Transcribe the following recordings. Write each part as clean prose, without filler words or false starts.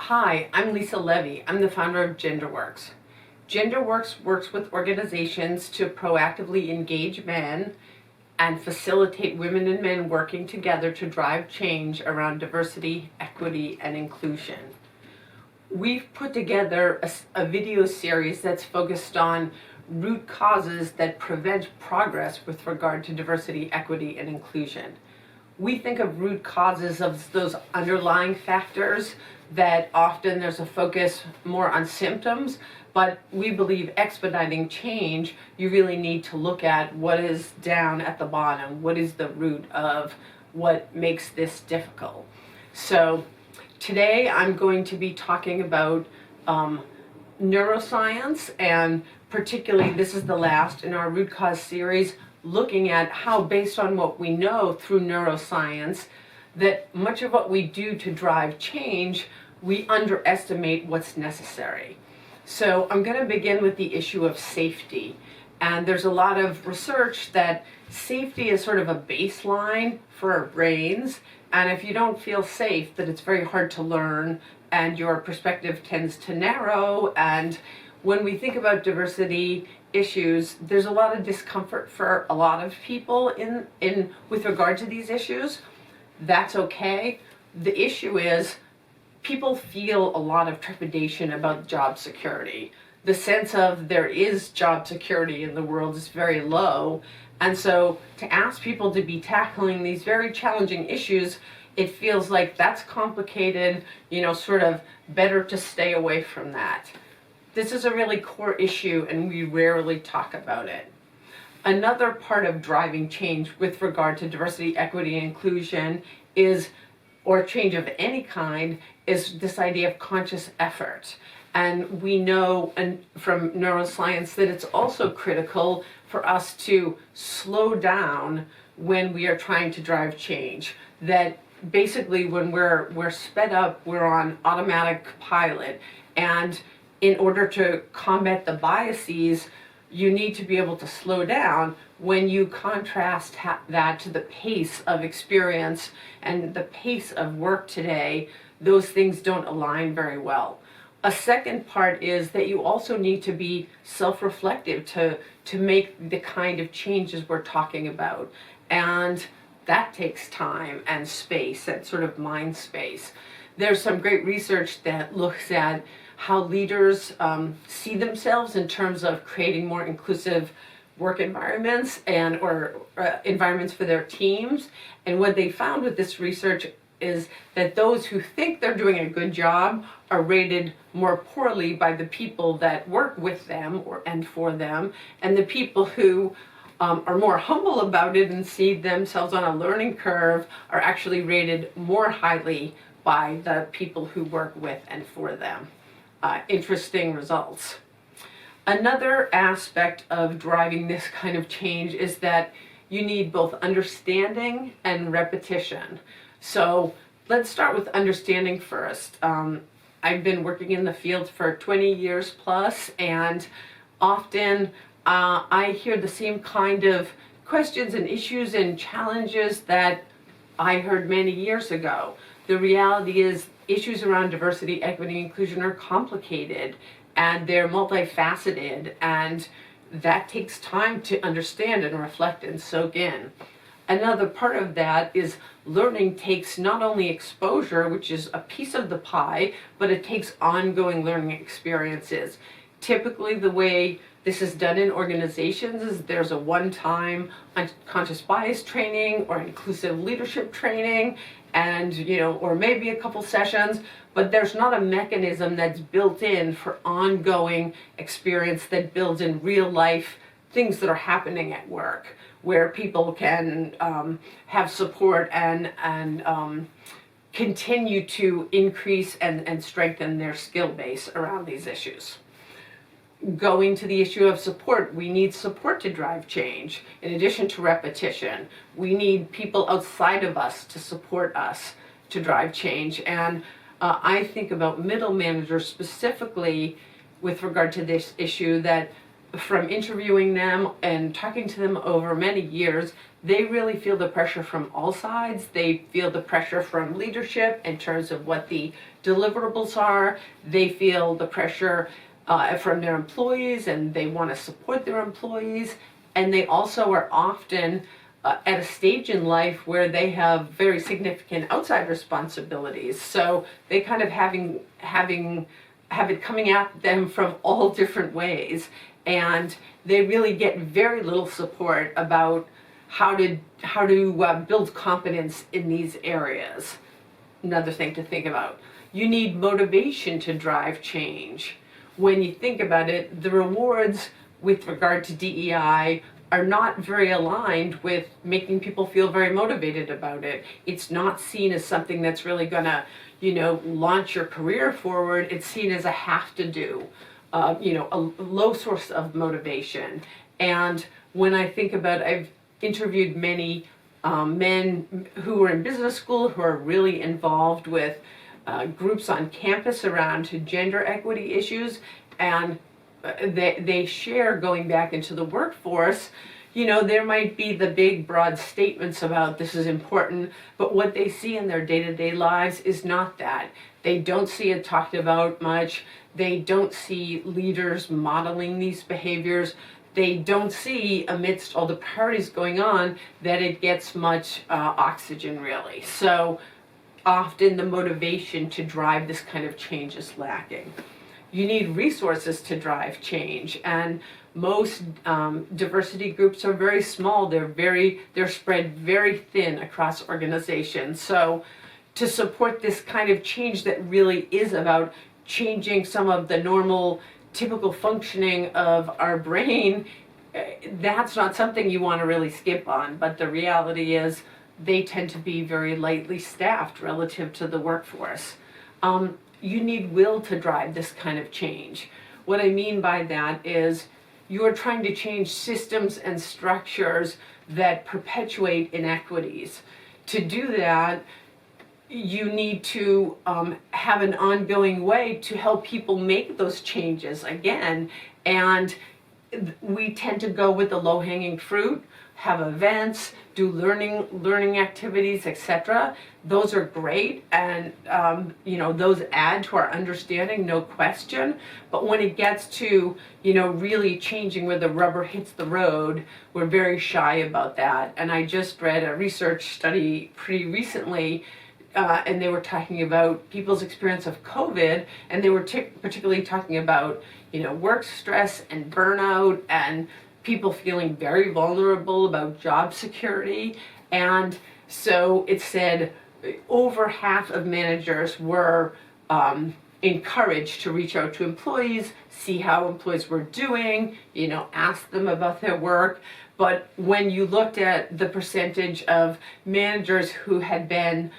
Hi, I'm Lisa Levy. I'm the founder of GenderWorks. GenderWorks works with organizations to proactively engage men and facilitate women and men working together to drive change around diversity, equity, and inclusion. We've put together a video series that's focused on root causes that prevent progress with regard to diversity, equity, and inclusion. We think of root causes as those underlying factors that often there's a focus more on symptoms, but we believe expediting change, you really need to look at what is down at the bottom, what is the root of what makes this difficult. So today I'm going to be talking about neuroscience, and particularly this is the last in our root cause series, looking at how, based on what we know through neuroscience, that much of what we do to drive change, we underestimate what's necessary. So I'm going to begin with the issue of safety. And there's a lot of research that safety is sort of a baseline for our brains. And if you don't feel safe, that it's very hard to learn and your perspective tends to narrow. And when we think about diversity issues, there's a lot of discomfort for a lot of people in with regard to these issues. That's okay. The issue is people feel a lot of trepidation about job security. The sense of there is job security in the world is very low. And so to ask people to be tackling these very challenging issues, it feels like that's complicated, sort of better to stay away from that. This is a really core issue and we rarely talk about it. Another part of driving change with regard to diversity, equity, and inclusion or change of any kind, is this idea of conscious effort. And we know from neuroscience that it's also critical for us to slow down when we are trying to drive change. That basically when we're sped up, we're on automatic pilot, and in order to combat the biases, you need to be able to slow down. When you contrast that to the pace of experience and the pace of work today, those things don't align very well. A second part is that you also need to be self-reflective to make the kind of changes we're talking about. And that takes time and space, that sort of mind space. There's some great research that looks at how leaders see themselves in terms of creating more inclusive work environments or environments for their teams. And what they found with this research is that those who think they're doing a good job are rated more poorly by the people that work with them and for them, and the people who are more humble about it and see themselves on a learning curve are actually rated more highly by the people who work with and for them. Interesting results. Another aspect of driving this kind of change is that you need both understanding and repetition. So let's start with understanding first. I've been working in the field for 20 years plus, and often I hear the same kind of questions and issues and challenges that I heard many years ago. The reality is issues around diversity, equity, and inclusion are complicated and they're multifaceted, and that takes time to understand and reflect and soak in. Another part of that is learning takes not only exposure, which is a piece of the pie, but it takes ongoing learning experiences. Typically the way this is done in organizations is there's a one-time unconscious bias training or inclusive leadership training, and or maybe a couple sessions, but there's not a mechanism that's built in for ongoing experience that builds in real life things that are happening at work, where people can have support and continue to increase and strengthen their skill base around these issues. Going to the issue of support, we need support to drive change. In addition to repetition, we need people outside of us to support us to drive change. And I think about middle managers specifically with regard to this issue, that from interviewing them and talking to them over many years, they really feel the pressure from all sides. They feel the pressure from leadership in terms of what the deliverables are. They feel the pressure from their employees, and they want to support their employees. And they also are often at a stage in life where they have very significant outside responsibilities. So they kind of have it coming at them from all different ways, and they really get very little support about how to build competence in these areas. Another thing to think about: you need motivation to drive change. When you think about it, the rewards with regard to DEI are not very aligned with making people feel very motivated about it. It's not seen as something that's really gonna, launch your career forward. It's seen as a have to do, a low source of motivation. And when I think about, I've interviewed many men who are in business school who are really involved with groups on campus around gender equity issues, and they share going back into the workforce. There might be the big broad statements about this is important, but what they see in their day-to-day lives is not that. They don't see it talked about much. They don't see leaders modeling these behaviors. They don't see, amidst all the priorities going on, that it gets much oxygen, really. So often the motivation to drive this kind of change is lacking. You need resources to drive change, and most diversity groups are very small. They're spread very thin across organizations. So to support this kind of change that really is about changing some of the normal, typical functioning of our brain, that's not something you want to really skip on. But the reality is they tend to be very lightly staffed relative to the workforce. You need will to drive this kind of change. What I mean by that is you are trying to change systems and structures that perpetuate inequities. To do that, you need to have an ongoing way to help people make those changes again. And we tend to go with the low-hanging fruit, have events, do learning activities, etc. Those are great, and those add to our understanding, no question. But when it gets to really changing where the rubber hits the road, we're very shy about that. And I just read a research study pretty recently, and they were talking about people's experience of COVID, and they were particularly talking about work stress and burnout, and people feeling very vulnerable about job security. And so it said over half of managers were encouraged to reach out to employees, see how employees were doing, ask them about their work. But when you looked at the percentage of managers who had been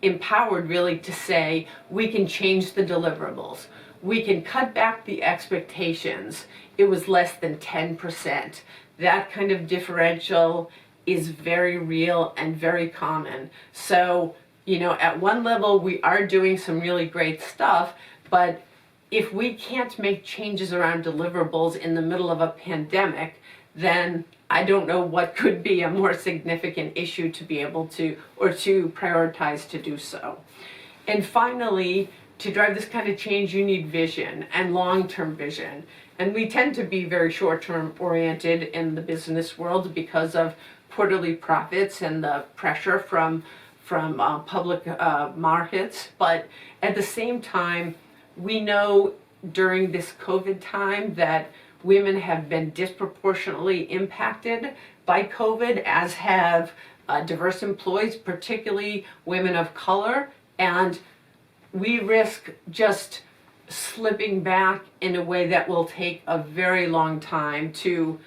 empowered really to say, we can change the deliverables, we can cut back the expectations, it was less than 10%. That kind of differential is very real and very common. So, at one level we are doing some really great stuff, but if we can't make changes around deliverables in the middle of a pandemic, then I don't know what could be a more significant issue to be able to, or to prioritize to do so. And finally, to drive this kind of change, you need vision and long-term vision. And we tend to be very short-term oriented in the business world because of quarterly profits and the pressure from public markets. But at the same time, we know during this COVID time that women have been disproportionately impacted by COVID, as have diverse employees, particularly women of color. And we risk just slipping back in a way that will take a very long time to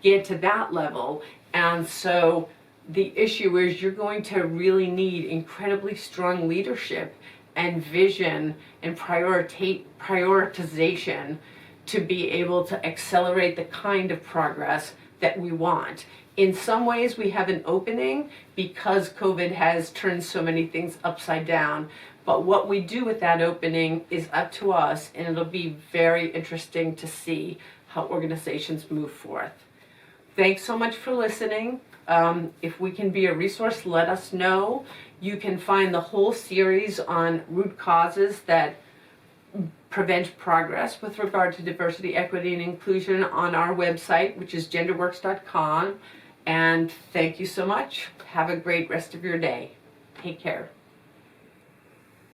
get to that level. And so the issue is you're going to really need incredibly strong leadership and vision and prioritization to be able to accelerate the kind of progress that we want. In some ways we have an opening because COVID has turned so many things upside down. But what we do with that opening is up to us, and it'll be very interesting to see how organizations move forth. Thanks so much for listening. If we can be a resource, let us know. You can find the whole series on root causes that prevent progress with regard to diversity, equity, and inclusion on our website, which is genderworks.com. And thank you so much. Have a great rest of your day. Take care.